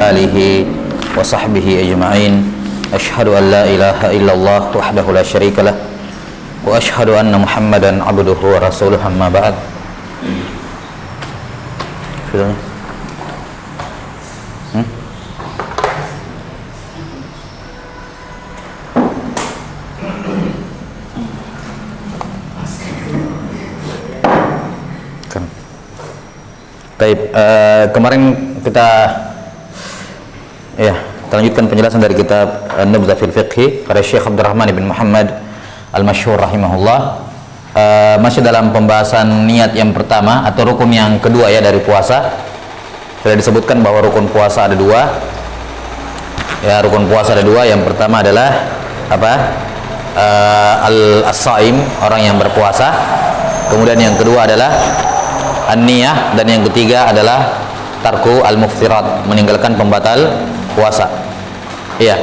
alihi wa sahbihi ajma'in. Asyhadu an la ilaha illallah wahdahu la syarika lah wa asyhadu anna Muhammadan abduhu wa rasuluh, amma ba'd. Baik, kemarin kita lanjutkan penjelasan dari kitab Nubdhah fil Fiqh pada Syekh Abdurrahman bin Muhammad Al-Masyhur rahimahullah. Masih dalam pembahasan niat yang pertama atau rukun yang kedua ya dari puasa. Sudah disebutkan bahwa rukun puasa ada dua. Ya, rukun puasa ada dua. Yang pertama adalah apa? As-saim, orang yang berpuasa. Kemudian yang kedua adalah an-niyah, dan yang ketiga adalah tarku al-muftirat, meninggalkan pembatal puasa. Iya.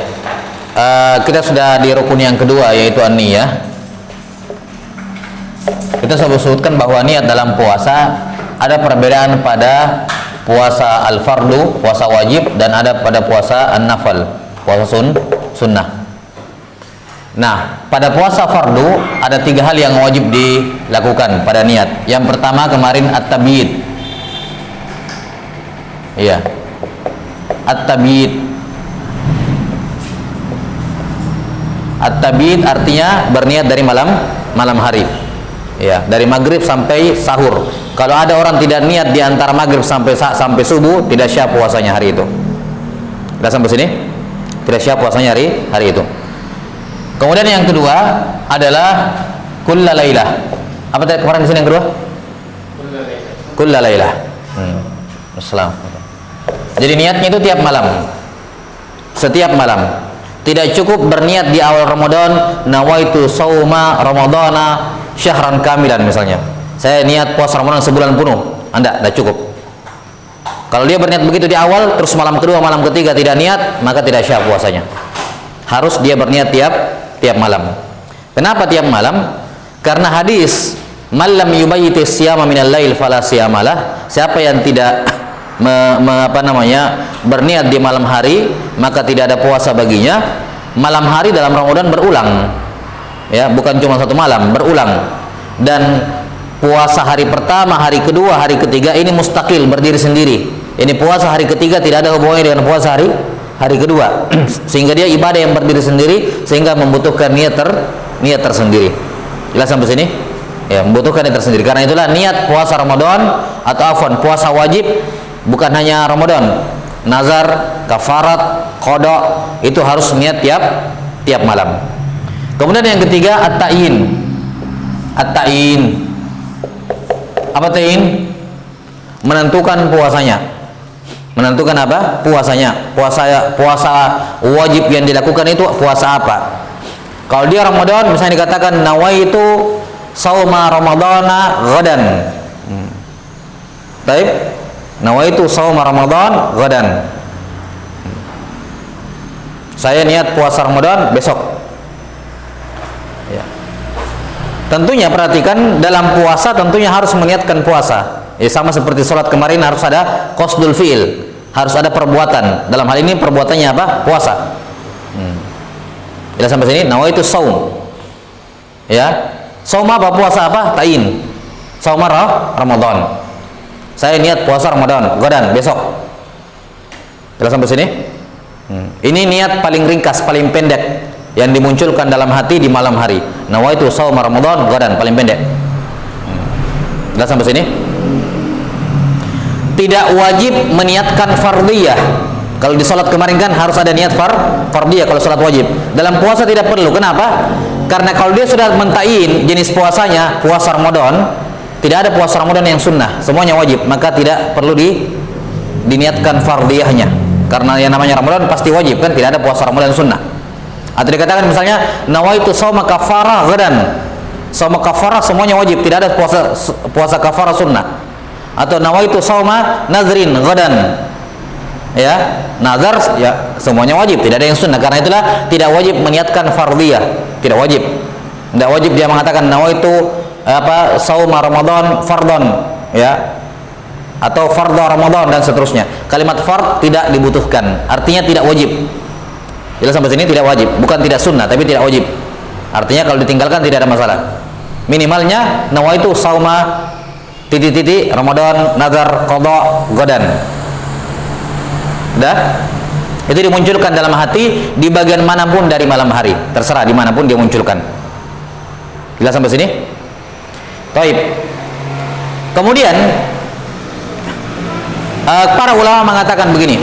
Kita sudah di rukun yang kedua yaitu an-niyah. Kita sudah sebutkan bahwa niat dalam puasa ada perbedaan pada puasa al-fardu, puasa wajib, dan ada pada puasa an-nafal, puasa sunnah. Nah, pada puasa fardu ada tiga hal yang wajib dilakukan pada niat. Yang pertama kemarin at-tabyid. Iya. At-tabyid. At-tabyid artinya berniat dari malam hari. Ya, dari maghrib sampai sahur. Kalau ada orang tidak niat di antara maghrib sampai subuh, tidak syah puasanya hari itu. Sudah sampai sini? Tidak syah puasanya hari itu. Kemudian yang kedua adalah kulla lailah. Apa tadi kemarin di sini yang kedua? Kulla lailah. Assalam. Jadi niatnya itu tiap malam. Setiap malam. Tidak cukup berniat di awal Ramadan, nawaitu sauma ramadhana syahran kamilan misalnya. Saya niat puasa Ramadan sebulan penuh. Tidak cukup. Kalau dia berniat begitu di awal, terus malam kedua, malam ketiga tidak niat, maka tidak syah puasanya. Harus dia berniat tiap malam. Kenapa tiap malam? Karena hadis man lam yubayyiti siyama minal lail fala siyamalah. Siapa yang tidak berniat di malam hari, maka tidak ada puasa baginya. Malam hari dalam Ramadan berulang. Ya, bukan cuma satu malam, berulang. Dan puasa hari pertama, hari kedua, hari ketiga ini mustaqil, berdiri sendiri. Ini puasa hari ketiga tidak ada hubungannya dengan puasa hari kedua, sehingga dia ibadah yang berdiri sendiri, sehingga membutuhkan niat tersendiri. Jelas sampai sini? Ya, membutuhkan niat tersendiri. Karena itulah niat puasa Ramadan atau puasa wajib bukan hanya Ramadan, nazar, kafarat, qada, itu harus niat tiap malam. Kemudian yang ketiga at-ta'yin. At-ta'yin. Apa ta'yin? Menentukan puasanya. Menentukan apa? Puasanya. Puasa wajib yang dilakukan itu puasa apa? Kalau dia Ramadan misalnya dikatakan nawaitu sauma ramadhana ghadan. Baik. Nawaitu sauma ramadhan ghadan. Saya niat puasa Ramadan besok. Ya. Tentunya perhatikan dalam puasa tentunya harus meniatkan puasa. Ya, sama seperti sholat kemarin harus ada qasdul fi'il. Harus ada perbuatan. Dalam hal ini perbuatannya apa? Puasa. Jelas sampai sini? Nawaitu saum. Ya. Saum apa? Puasa apa? Ta'in. Saum Ramadan. Saya niat puasa Ramadan, gadan besok. Jelas sampai sini? Ini niat paling ringkas, paling pendek yang dimunculkan dalam hati di malam hari. Nawaitu saum Ramadan, gadan, paling pendek. Jelas sampai sini? Tidak wajib meniatkan fardiyah. Kalau di sholat kemarin kan harus ada niat fardiyah kalau sholat wajib. Dalam puasa tidak perlu. Kenapa? Karena kalau dia sudah mentain jenis puasanya, puasa Ramadan, tidak ada puasa Ramadan yang sunnah, semuanya wajib, maka tidak perlu diniatkan fardiyahnya. Karena yang namanya Ramadan pasti wajib kan, tidak ada puasa Ramadan sunnah. Atau dikatakan misalnya nawaitu shauma kafarah ghadan. Shauma kafarah semuanya wajib, tidak ada puasa kafarah sunnah. Atau nawaitu shauma nazrin ghadan. Ya, nazar ya semuanya wajib, tidak ada yang sunnah. Karena itulah tidak wajib meniatkan fardiyah, tidak wajib. Tidak wajib dia mengatakan nawaitu saum Ramadan fardhon, ya. atau fardhu Ramadan dan seterusnya. Kalimat fard tidak dibutuhkan, artinya tidak wajib. Jelas sampai sini? Tidak wajib, bukan tidak sunnah tapi tidak wajib. Artinya kalau ditinggalkan tidak ada masalah. Minimalnya nawaitu sauma titik-titik Ramadan nazar qada godan. Dah? Itu dimunculkan dalam hati di bagian manapun dari malam hari, terserah dimanapun dia munculkan. Jelas sampai sini? Taib. Kemudian para ulama mengatakan begini,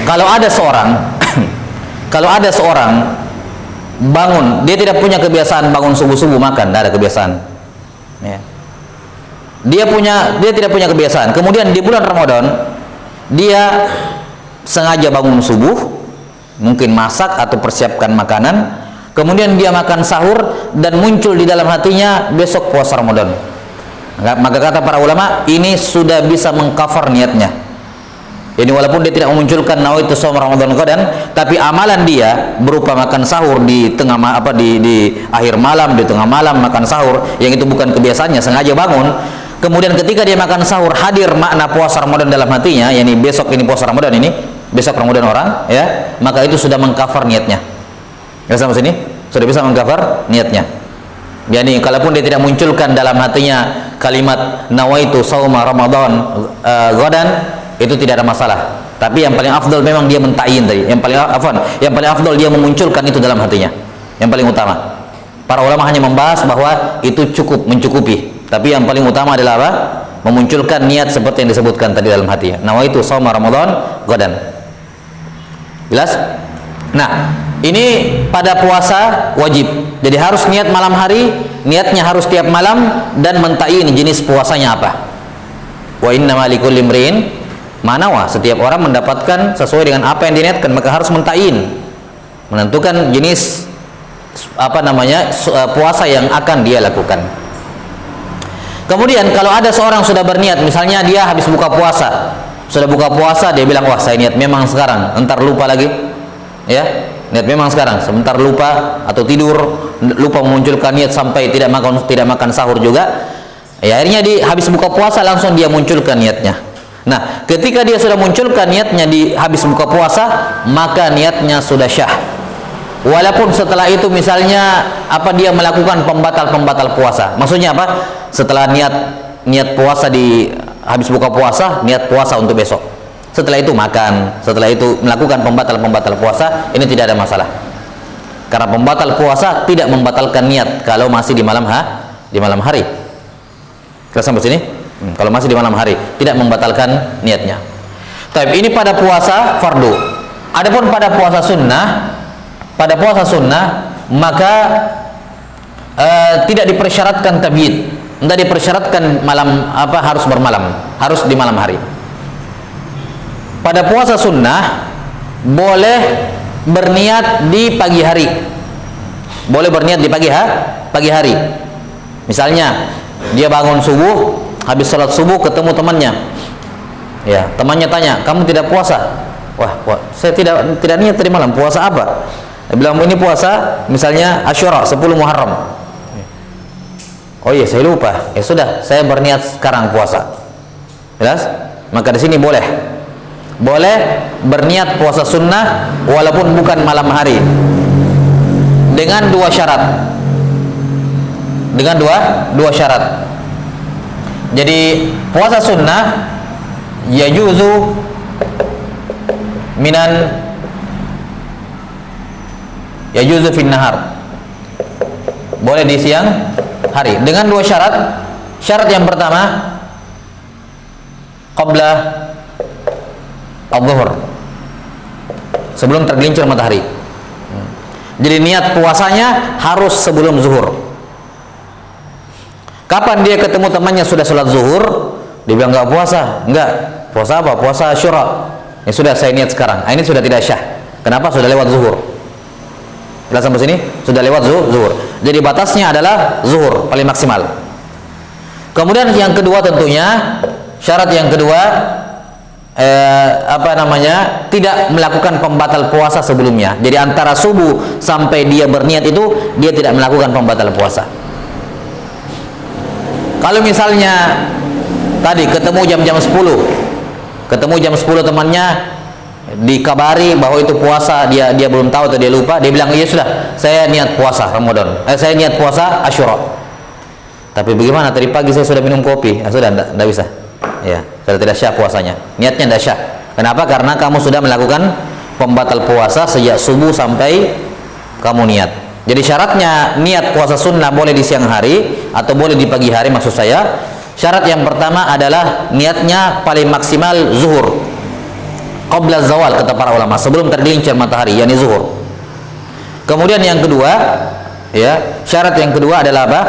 kalau ada seorang bangun, dia tidak punya kebiasaan bangun subuh-subuh makan, tidak ada kebiasaan ya. Dia tidak punya kebiasaan, kemudian di bulan Ramadan dia sengaja bangun subuh, mungkin masak atau persiapkan makanan, kemudian dia makan sahur dan muncul di dalam hatinya besok puasa Ramadan. Maka kata para ulama, ini sudah bisa mengcover niatnya. Ini walaupun dia tidak memunculkan nawaitu shaum Ramadan qadan, tapi amalan dia berupa makan sahur di tengah di akhir malam, di tengah malam makan sahur, yang itu bukan kebiasaannya, sengaja bangun. Kemudian ketika dia makan sahur hadir makna puasa Ramadan dalam hatinya, yakni besok ini puasa Ramadan, ini besok Ramadan orang, ya, maka itu sudah mengcover niatnya. Ya, sampai sini sudah bisa mengcover niatnya. Jadi kalaupun dia tidak munculkan dalam hatinya kalimat nawaitu shauma Ramadan qadan, itu tidak ada masalah. Tapi yang paling afdal memang dia mentayin tadi. Yang paling afdal dia memunculkan itu dalam hatinya. Yang paling utama. Para ulama hanya membahas bahwa itu cukup, mencukupi. Tapi yang paling utama adalah apa? Memunculkan niat seperti yang disebutkan tadi dalam hati. Nawaitu shauma Ramadan qadan. Jelas? Nah, ini pada puasa wajib. Jadi harus niat malam hari, niatnya harus tiap malam dan mentayin jenis puasanya apa. Wa innamal likulli imrin ma nawa. Setiap orang mendapatkan sesuai dengan apa yang diniatkan, maka harus mentayin, menentukan jenis puasa yang akan dia lakukan. Kemudian kalau ada seorang sudah berniat, misalnya dia habis buka puasa, sudah buka puasa, dia bilang, wah saya niat memang sekarang, entar lupa lagi, ya, niat memang sekarang, sebentar lupa atau tidur, lupa memunculkan niat sampai tidak makan sahur juga, ya akhirnya habis buka puasa langsung dia munculkan niatnya. Nah, ketika dia sudah munculkan niatnya di habis buka puasa, maka niatnya sudah syah. Walaupun setelah itu misalnya dia melakukan pembatal puasa. Maksudnya apa? Setelah niat puasa di habis buka puasa, niat puasa untuk besok. Setelah itu makan, setelah itu melakukan pembatal puasa, ini tidak ada masalah. Karena pembatal puasa tidak membatalkan niat kalau masih di malam hari. Kita sampai sini? Kalau masih di malam hari tidak membatalkan niatnya. Tapi ini pada puasa fardu. Adapun pada puasa sunnah, maka tidak dipersyaratkan tabyid, tidak dipersyaratkan harus bermalam, harus di malam hari. Pada puasa sunnah boleh berniat di pagi hari, boleh berniat di pagi hari. Misalnya dia bangun subuh, habis sholat subuh ketemu temannya, ya, temannya tanya, kamu tidak puasa? Wah, saya tidak niat tadi malam. Puasa apa? Dia bilang, ini puasa misalnya Asyura 10 Muharram. Oh iya, saya lupa. Ya sudah, saya berniat sekarang puasa. Jelas? Maka di sini boleh berniat puasa sunnah walaupun bukan malam hari, dengan dua syarat. Dua syarat. Jadi puasa sunnah yajuzu yajuzu fin nahar, boleh di siang hari dengan dua syarat. Syarat yang pertama qabla adh-dhuhr, sebelum tergelincir matahari. Jadi niat puasanya harus sebelum zuhur. Kapan dia ketemu temannya sudah sholat zuhur, dia bilang enggak puasa. Enggak, puasa apa? Puasa Asyura. Ya sudah, saya niat sekarang. Ini sudah tidak syah. Kenapa? Sudah lewat zuhur. Jelas sampai sini? Sudah lewat zuhur. Jadi batasnya adalah zuhur paling maksimal. Kemudian yang kedua tentunya, syarat yang kedua tidak melakukan pembatal puasa sebelumnya. Jadi antara subuh sampai dia berniat itu dia tidak melakukan pembatal puasa. Kalau misalnya tadi ketemu jam-jam 10. Ketemu jam 10 temannya, dikabari bahwa itu puasa, dia belum tahu atau dia lupa, dia bilang, "Iya sudah, saya niat puasa Ramadan. Saya niat puasa Asyura." Tapi bagaimana, tadi pagi saya sudah minum kopi. Sudah enggak bisa. Ya, sudah tidak syah puasanya. Niatnya tidak syah. Kenapa? Karena kamu sudah melakukan pembatal puasa sejak subuh sampai kamu niat. Jadi syaratnya niat puasa sunnah boleh di siang hari atau boleh di pagi hari, maksud saya. Syarat yang pertama adalah niatnya paling maksimal zuhur, qabla zawal, kata para ulama, sebelum tergelincir matahari, yakni zuhur. Kemudian yang kedua, ya, syarat yang kedua adalah apa?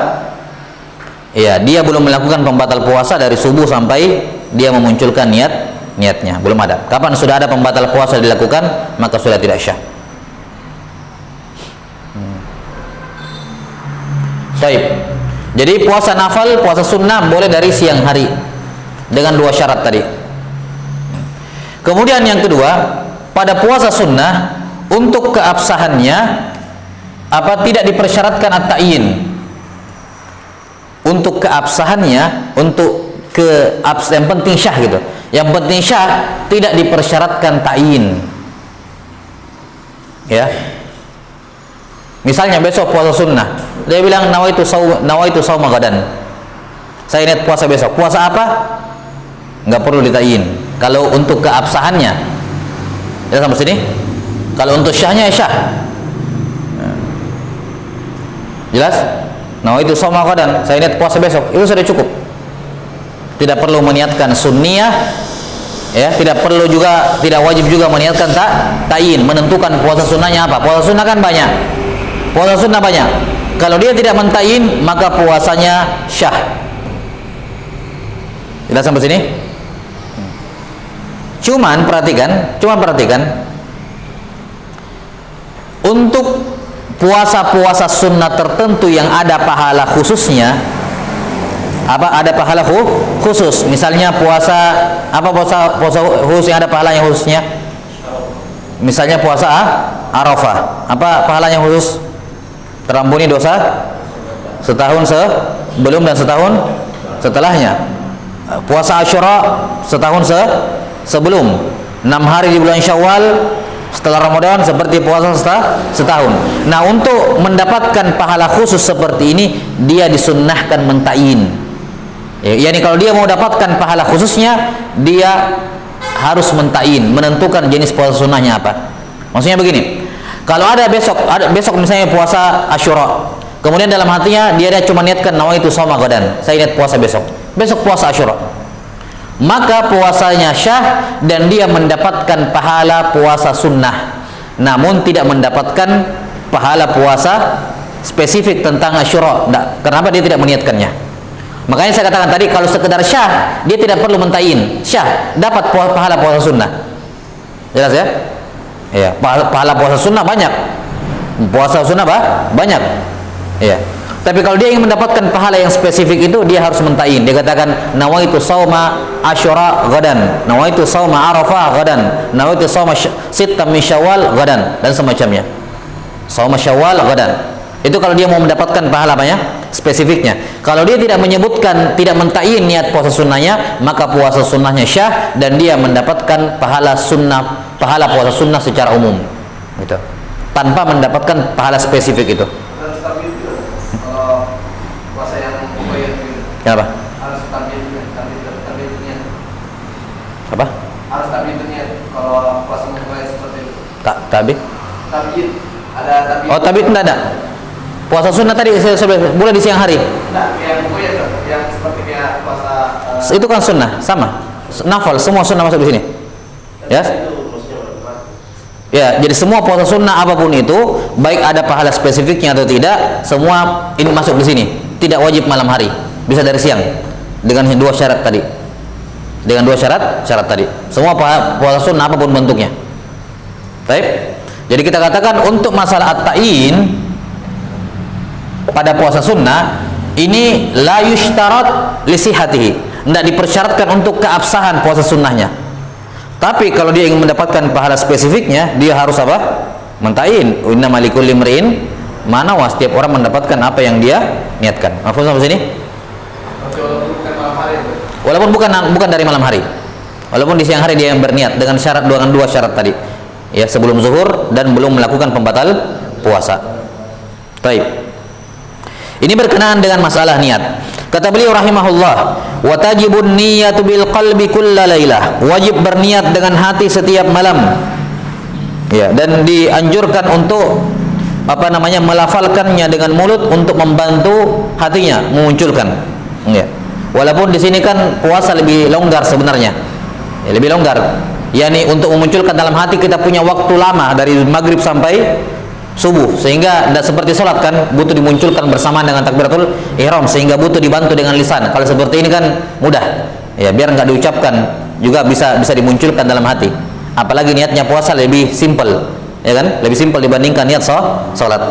Ya, dia belum melakukan pembatal puasa dari subuh sampai dia memunculkan niatnya, belum ada. Kapan sudah ada pembatal puasa dilakukan, maka sudah tidak syah. Baik. Jadi puasa nafal, puasa sunnah boleh dari siang hari dengan dua syarat tadi. Kemudian yang kedua, pada puasa sunnah untuk keabsahannya tidak dipersyaratkan at-ta'yin. Untuk keabsahannya, untuk yang penting syah gitu. Yang penting syah tidak dipersyaratkan ta'yin. Ya. Misalnya besok puasa sunnah, dia bilang nawaitu shauma gadan. Saya niat puasa besok. Puasa apa? Nggak perlu dita'yin. Kalau untuk keabsahannya, ya sampai sini. Kalau untuk syahnya, ya syah. Jelas? Nawaitu shauma gadan. Saya niat puasa besok. Itu sudah cukup. Tidak perlu meniatkan sunniyah, ya. Tidak perlu juga, tidak wajib juga meniatkan ta'yin, menentukan puasa sunnahnya apa. Puasa sunnah kan banyak. Puasa sunnah banyak. Kalau dia tidak menta'yin, maka puasanya syah. Jelas sampai sini? Cuman perhatikan, untuk puasa-puasa sunnah tertentu yang ada pahala khususnya, ada pahala khusus. Misalnya puasa khusus yang ada pahalanya khususnya. Misalnya puasa Arafah, apa pahalanya khusus? Terampuni dosa setahun sebelum dan setahun setelahnya. Puasa Asyura setahun sebelum, 6 hari di bulan Syawal setelah Ramadan seperti puasa setahun. Nah, untuk mendapatkan pahala khusus seperti ini, dia disunnahkan menta'yin. Yani kalau dia mau dapatkan pahala khususnya, dia harus menta'yin, menentukan jenis puasa sunnahnya apa. Maksudnya begini, kalau ada besok misalnya puasa Asyura, kemudian dalam hatinya dia cuma niatkan nawaitu shauma gadan, saya niat puasa besok puasa Asyura, maka puasanya syah dan dia mendapatkan pahala puasa sunnah, namun tidak mendapatkan pahala puasa spesifik tentang Asyura. Kenapa dia tidak meniatkannya? Makanya saya katakan tadi, kalau sekedar syah, dia tidak perlu menta'yin, syah dapat pahala puasa sunnah. Jelas ya? Ya, pahala puasa sunnah banyak. Puasa sunnah banyak. Ya. Tapi kalau dia ingin mendapatkan pahala yang spesifik itu, dia harus menta'yin. Dia katakan nawaitu shauma Asyura gadan, nawaitu shauma Arafah gadan, nawaitu shauma sittam min Syawal gadan, dan semacamnya. Shauma Syawal gadan. Itu kalau dia mau mendapatkan pahala banyak spesifiknya. Kalau dia tidak menyebutkan, tidak menta'yin niat puasa sunnahnya, maka puasa sunnahnya syah dan dia mendapatkan pahala puasa sunnah secara umum, gitu, tanpa mendapatkan pahala spesifik itu. Puasa yang kenapa? Harus tabiatnya. Apa? Harus tabiatnya. Kalau puasa mubayat seperti itu. Tabiat? Ada tabiat. Oh, tabiat tidak ada. Puasa sunnah tadi saya boleh di siang hari. Nah, yang mubayat, yang seperti kayak puasa itu kan sunnah, sama. Nafal, semua sunnah masuk di sini. Ya? Ya, jadi semua puasa sunnah apapun itu, baik ada pahala spesifiknya atau tidak, semua ini masuk di sini. Tidak wajib malam hari, bisa dari siang. Dengan dua syarat tadi. Dengan dua syarat tadi. Semua puasa sunnah apapun bentuknya. Baik. Jadi kita katakan untuk masalah at-ta'yin pada puasa sunnah ini la yushtarat li sihhatihi, tidak dipersyaratkan untuk keabsahan puasa sunnahnya. Tapi kalau dia ingin mendapatkan pahala spesifiknya, dia harus apa? Menta'yin. Innamal likulli imri'in ma nawa, setiap orang mendapatkan apa yang dia niatkan. Maksudnya sampai sini? Walaupun bukan dari malam hari. Walaupun di siang hari dia yang berniat dengan dua syarat tadi. Ya, sebelum zuhur dan belum melakukan pembatal puasa. Baik. Ini berkenaan dengan masalah niat. Kata beliau rahimahullah, wa tajibun niyatu bil qalbi kulla lailah. Wajib berniat dengan hati setiap malam. Ya, dan dianjurkan untuk melafalkannya dengan mulut untuk membantu hatinya memunculkan. Ya. Walaupun di sini kan puasa lebih longgar sebenarnya. Ya, lebih longgar. Yani untuk memunculkan dalam hati kita punya waktu lama dari maghrib sampai subuh, sehingga tidak seperti sholat kan butuh dimunculkan bersamaan dengan takbiratul ihram, sehingga butuh dibantu dengan lisan. Kalau seperti ini kan mudah, ya biar nggak diucapkan juga bisa dimunculkan dalam hati. Apalagi niatnya puasa lebih simple, ya kan, lebih simple dibandingkan niat sholat.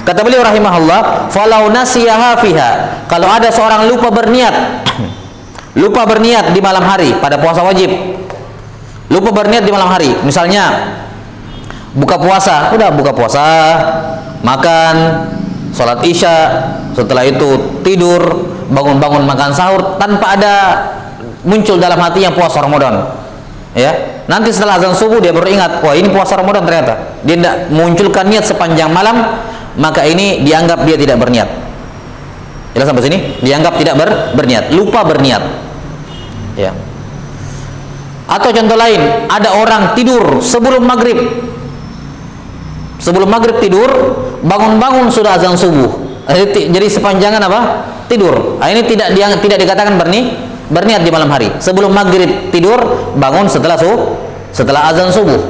Kata beliau rahimahullah, falau nasiyaha fiha, kalau ada seorang lupa berniat lupa berniat di malam hari pada puasa wajib, lupa berniat di malam hari, misalnya buka puasa, makan, sholat isya, setelah itu tidur, bangun makan sahur, tanpa ada muncul dalam hatinya puasa Ramadan. Ya, nanti setelah azan subuh dia baru ingat, wah ini puasa Ramadan ternyata. Dia tidak munculkan niat sepanjang malam, maka ini dianggap dia tidak berniat. Jelas sampai sini? Dianggap tidak berniat, lupa berniat. Ya. Atau contoh lain, ada orang tidur sebelum maghrib. Sebelum maghrib tidur, bangun sudah azan subuh. Jadi sepanjangan apa? Tidur. Nah, ini tidak dikatakan berniat di malam hari. Sebelum maghrib tidur, bangun setelah azan subuh.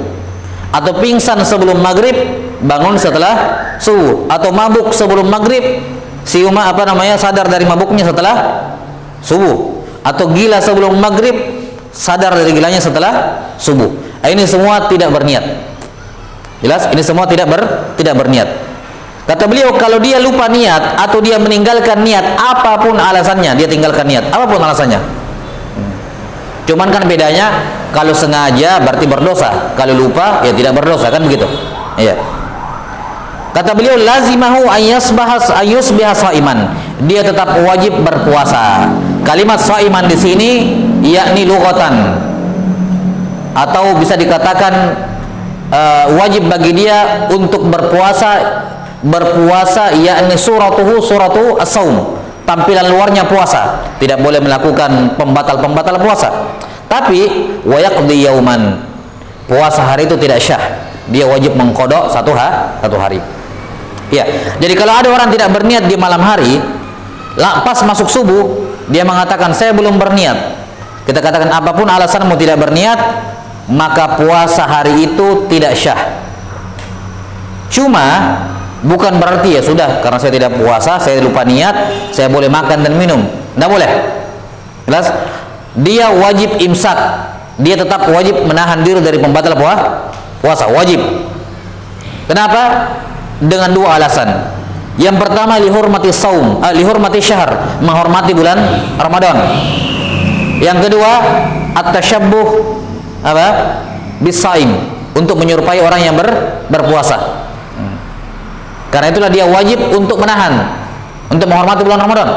Atau pingsan sebelum maghrib, bangun setelah subuh. Atau mabuk sebelum maghrib, sadar dari mabuknya setelah subuh. Atau gila sebelum maghrib, sadar dari gilanya setelah subuh. Nah, ini semua tidak berniat. Jelas, ini semua tidak berniat. Kata beliau, kalau dia lupa niat atau dia meninggalkan niat, apapun alasannya, dia tinggalkan niat, apapun alasannya. Cuman kan bedanya, kalau sengaja berarti berdosa, kalau lupa ya tidak berdosa, kan begitu. Iya. Kata beliau, lazimahu ayyusbiha shaiman. Dia tetap wajib berpuasa. Kalimat shaiman di sini yakni lughatan, atau bisa dikatakan wajib bagi dia untuk berpuasa yakni suratu as-saum, tampilan luarnya puasa, tidak boleh melakukan pembatal puasa. Tapi wa yaqdi yauman, puasa hari itu tidak syah, dia wajib mengqada satu hari. Ya, jadi kalau ada orang tidak berniat di malam hari, pas masuk subuh dia mengatakan saya belum berniat, kita katakan apapun alasanmu tidak berniat, maka puasa hari itu tidak syah. Cuma bukan berarti ya sudah karena saya tidak puasa, saya lupa niat, saya boleh makan dan minum. Tidak boleh. Jelas? Dia wajib imsak. Dia tetap wajib menahan diri dari pembatal puasa. Wajib. Kenapa? Dengan dua alasan. Yang pertama lihurmati saum, lihurmati syahr, menghormati bulan Ramadan. Yang kedua at-tasyabbuh bisaim, untuk menyerupai orang yang berpuasa. Karena itulah dia wajib untuk menahan, untuk menghormati bulan Ramadan.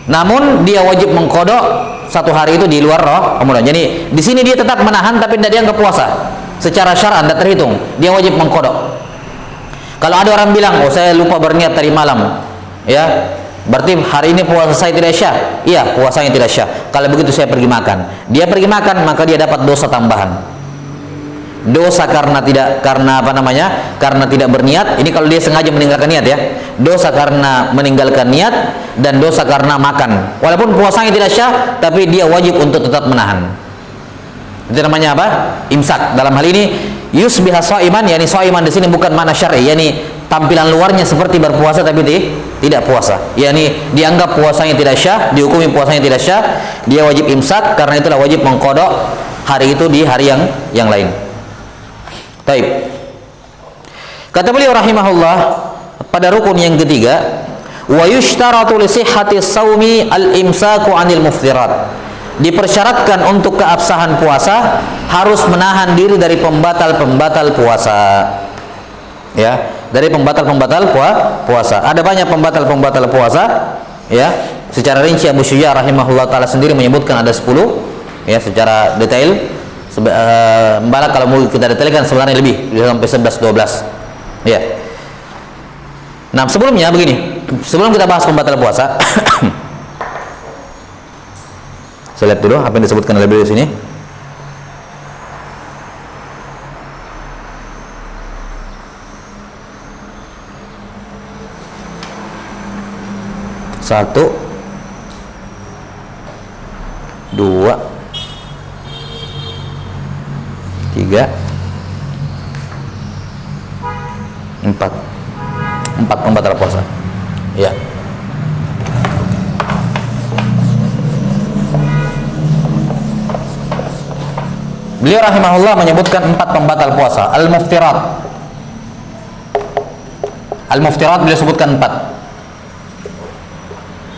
Namun dia wajib mengqada satu hari itu di luar Ramadan. Jadi di sini dia tetap menahan tapi tidak dianggap puasa. Secara syar'an tidak terhitung. Dia wajib mengqada. Kalau ada orang bilang, "Oh, saya lupa berniat tadi malam." Ya, berarti hari ini puasa saya tidak syah. Iya, puasanya tidak syah. Kalau begitu saya pergi makan. Dia pergi makan, maka dia dapat dosa tambahan. Dosa karena tidak berniat. Ini kalau dia sengaja meninggalkan niat ya. Dosa karena meninggalkan niat dan dosa karena makan. Walaupun puasanya tidak syah, tapi dia wajib untuk tetap menahan. Itu namanya apa? Imsak. Dalam hal ini yusbiha shaiman, yakni shaiman di sini bukan makna syar'i, yakni tampilan luarnya seperti berpuasa tapi tidak puasa. Yakni dianggap puasanya tidak syah, dihukumi puasanya tidak syah, dia wajib imsak, karena itulah wajib mengqada hari itu di hari yang lain. Baik. Kata beliau rahimahullah pada rukun yang ketiga, wa yushtaratu li sihhati shaumi al-imsaku 'anil muftirat. Dipersyaratkan untuk keabsahan puasa harus menahan diri dari pembatal-pembatal puasa. Ya, dari pembatal-pembatal puasa. Ada banyak pembatal-pembatal puasa, ya. Secara rinci Abu Syuja rahimahullah taala sendiri menyebutkan ada 10 ya secara detail. Malah kalau mau kita detailkan sebenarnya lebih, sampai 11 12. Ya. Nah, sebelumnya begini. Sebelum kita bahas pembatal puasa, saya lihat dulu apa yang disebutkan oleh beliau di sini. Satu, dua, tiga, empat pembatal puasa. Ya. Beliau rahimahullah menyebutkan 4 pembatal puasa. Al-muftirat beliau sebutkan 4.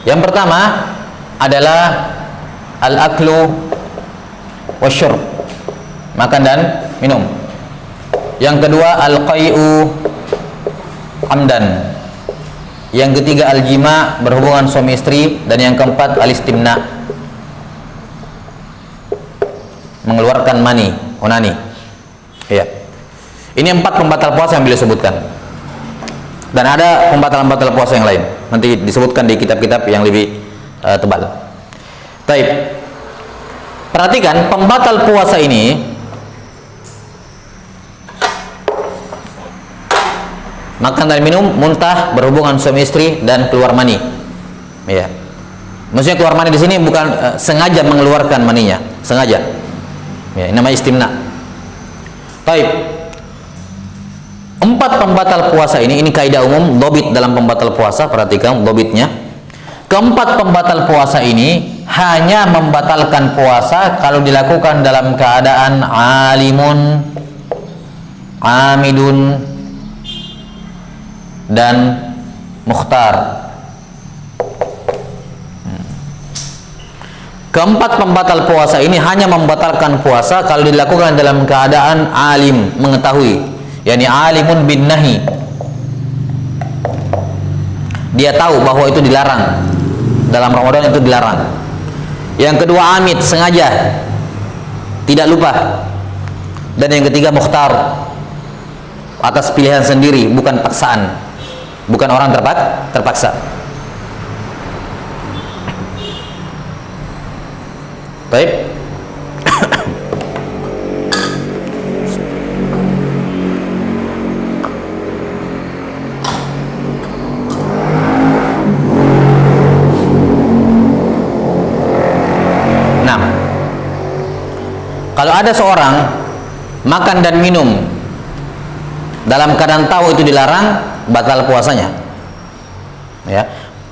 Yang pertama adalah al-aklu wasyurb, makan dan minum. Yang kedua al-qai'u amdan. Yang ketiga al-jima, berhubungan suami istri. Dan yang keempat al-istimna, mengeluarkan mani, onani. Iya. Ini 4 pembatal puasa yang beliau sebutkan. Dan ada pembatal-pembatal puasa yang lain. Nanti disebutkan di kitab-kitab yang lebih tebal. Taib. Perhatikan pembatal puasa ini makan dan minum, muntah, berhubungan suami istri, dan keluar mani. Ya. Maksudnya keluar mani di sini bukan sengaja mengeluarkan maninya, sengaja. Ya, ini namanya istimna. Taib. 4 pembatal puasa ini kaidah umum, dobit dalam pembatal puasa, perhatikan dobitnya. Keempat pembatal puasa ini hanya membatalkan puasa kalau dilakukan dalam keadaan alimun, amidun, dan mukhtar. Keempat pembatal puasa ini hanya membatalkan puasa kalau dilakukan dalam keadaan alim, mengetahui, yakni alimun bin nahi, dia tahu bahwa itu dilarang, dalam Ramadan itu dilarang. Yang kedua amid, sengaja, tidak lupa. Dan yang ketiga mukhtar, atas pilihan sendiri, bukan paksaan, bukan orang terpaksa. Baik. Kalau ada seorang makan dan minum dalam keadaan tahu itu dilarang, batal puasanya. Ya.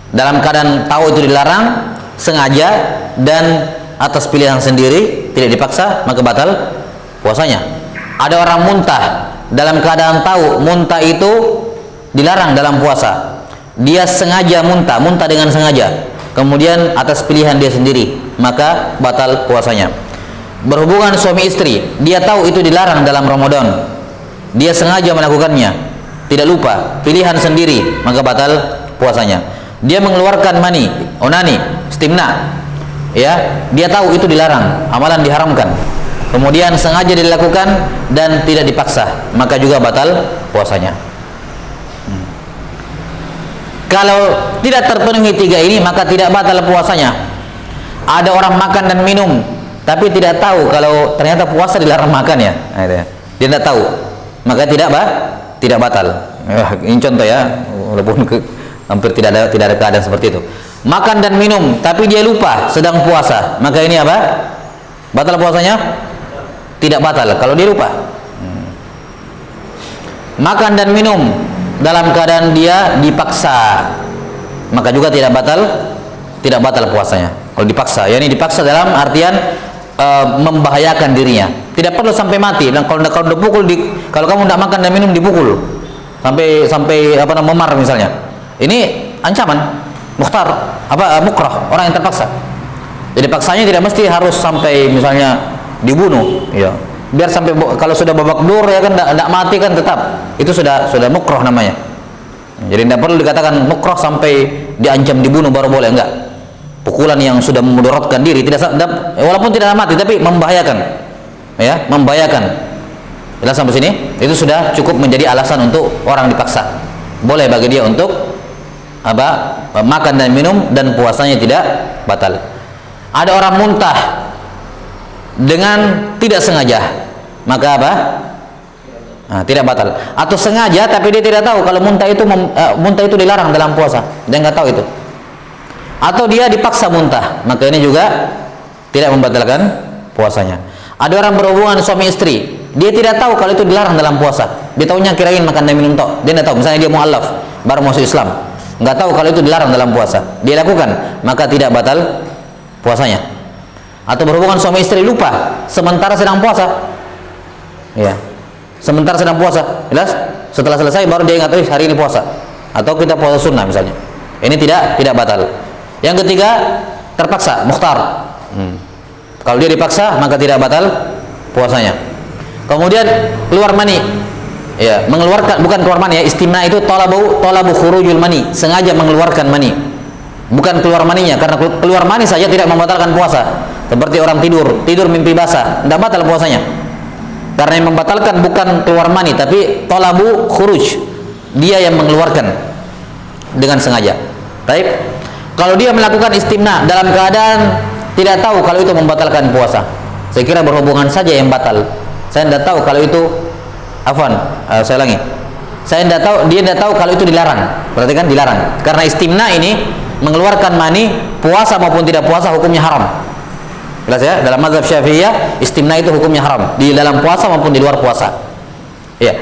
Dalam keadaan tahu itu dilarang, sengaja dan atas pilihan sendiri, tidak dipaksa, maka batal puasanya. Ada orang muntah dalam keadaan tahu muntah itu dilarang dalam puasa. Dia sengaja muntah dengan sengaja. Kemudian atas pilihan dia sendiri, maka batal puasanya. Berhubungan suami istri, dia tahu itu dilarang dalam Ramadan, dia sengaja melakukannya, tidak lupa, pilihan sendiri, maka batal puasanya. Dia mengeluarkan mani, onani, istimna, ya, dia tahu itu dilarang, amalan diharamkan, kemudian sengaja dilakukan dan tidak dipaksa, maka juga batal puasanya. Kalau tidak terpenuhi 3 ini, maka tidak batal puasanya. Ada orang makan dan minum tapi tidak tahu kalau ternyata puasa dilarang makan, ya. Dia tidak tahu, maka tidak batal. Ini contoh ya, walaupun hampir tidak ada keadaan seperti itu. Makan dan minum tapi dia lupa sedang puasa, maka ini apa? Batal puasanya? Tidak batal kalau dia lupa. Makan dan minum dalam keadaan dia dipaksa, maka juga tidak batal puasanya. Kalau dipaksa, yakni dipaksa dalam artian membahayakan dirinya, tidak perlu sampai mati. Dan kalau dipukul, kalau kamu tidak makan dan minum dipukul sampai memar misalnya, ini ancaman mukhtar, mukrah, orang yang terpaksa. Jadi paksanya tidak mesti harus sampai misalnya dibunuh, ya. Biar sampai kalau sudah babak belur, ya kan, tidak mati kan, tetap itu sudah mukrah namanya. Jadi tidak perlu dikatakan mukrah sampai diancam dibunuh baru boleh, enggak. pukulan yang sudah memudaratkan diri, walaupun tidak mati tapi membahayakan, ya, membahayakan. Jelas sampai sini? Itu sudah cukup menjadi alasan untuk orang dipaksa. Boleh bagi dia untuk makan dan minum dan puasanya tidak batal. Ada orang muntah dengan tidak sengaja, maka tidak batal. Atau sengaja tapi dia tidak tahu kalau muntah itu dilarang dalam puasa, dia nggak tahu itu. Atau dia dipaksa muntah, maka ini juga tidak membatalkan puasanya. Ada orang berhubungan suami istri, dia tidak tahu kalau itu dilarang dalam puasa. Dia tahunya kirain makan dan minum tok. Dia tidak tahu. Misalnya dia mu'allaf, baru masuk Islam, nggak tahu kalau itu dilarang dalam puasa. Dia lakukan, maka tidak batal puasanya. Atau berhubungan suami istri lupa sementara sedang puasa, ya, sementara sedang puasa, jelas. Setelah selesai baru dia ingat, hari ini puasa. Atau kita puasa sunnah misalnya. Ini tidak batal. Yang ketiga, terpaksa, mukhtar. Kalau dia dipaksa, maka tidak batal puasanya. Kemudian keluar mani, ya, mengeluarkan, bukan keluar mani ya, istimna itu talabu khurujul mani, sengaja mengeluarkan mani, bukan keluar maninya, karena keluar mani saja tidak membatalkan puasa. Seperti orang tidur mimpi basah, tidak batal puasanya. Karena yang membatalkan bukan keluar mani, tapi talabu khuruj, dia yang mengeluarkan dengan sengaja. Baik. Kalau dia melakukan istimna dalam keadaan tidak tahu kalau itu membatalkan puasa, saya kira berhubungan saja yang batal. Saya tidak tahu kalau itu, saya ulangi, dia tidak tahu kalau itu dilarang. Berarti kan dilarang. Karena istimna ini mengeluarkan mani, puasa maupun tidak puasa hukumnya haram. Jelas ya? Dalam mazhab Syafi'iyah, istimna itu hukumnya haram di dalam puasa maupun di luar puasa. Ya.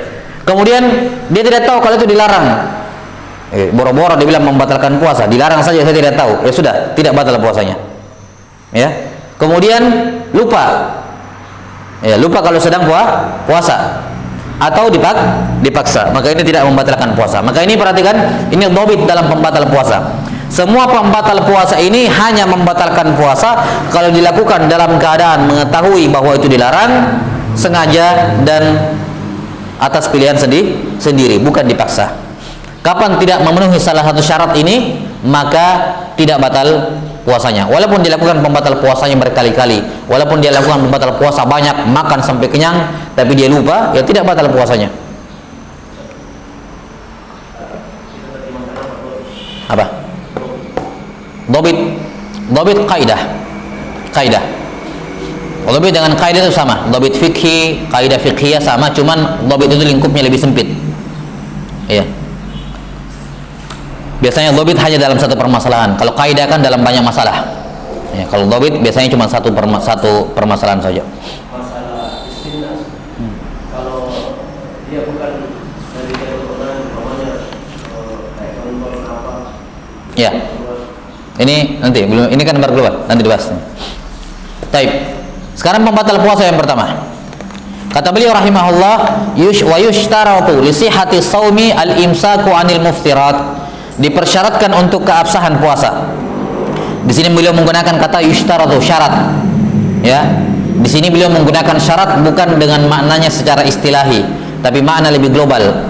Kemudian dia tidak tahu kalau itu dilarang. Boro-boro dia bilang membatalkan puasa, dilarang saja saya tidak tahu, ya sudah, tidak batal puasanya. Ya. Kemudian lupa. Ya, lupa kalau sedang puasa atau dipaksa, maka ini tidak membatalkan puasa. Maka ini perhatikan, ini dhabit dalam pembatal puasa. Semua pembatal puasa ini hanya membatalkan puasa kalau dilakukan dalam keadaan mengetahui bahwa itu dilarang, sengaja dan atas pilihan sendiri, bukan dipaksa. Kapan tidak memenuhi salah satu syarat ini, maka tidak batal puasanya. Walaupun dilakukan pembatal puasanya berkali-kali, walaupun dia lakukan pembatal puasa banyak, makan sampai kenyang, tapi dia lupa, ya tidak batal puasanya. Apa? Dhabit kaidah. Dhabit dengan kaidah itu sama. Dhabit fikhi, kaidah fikhiyah sama, cuman dhabit itu lingkupnya lebih sempit. Iya. Biasanya dhabit hanya dalam satu permasalahan. Kalau kaidah kan dalam banyak masalah. Ya, kalau dhabit biasanya cuma satu permasalahan saja. Masalah istimna. Kalau dia bukan dari keturunan namanya kayak kontrol apa? Ya. Ini nanti belum, ini kan baru keluar, nanti dibahas. Taib. Sekarang pembatal puasa yang pertama. Kata beliau rahimahullah, wa yushtaratu li sihhati shaumi al-imsaku 'anil muftirat. Dipersyaratkan untuk keabsahan puasa. Di sini beliau menggunakan kata yushtaratu, syarat. Ya. Di sini beliau menggunakan syarat bukan dengan maknanya secara istilahi, tapi makna lebih global.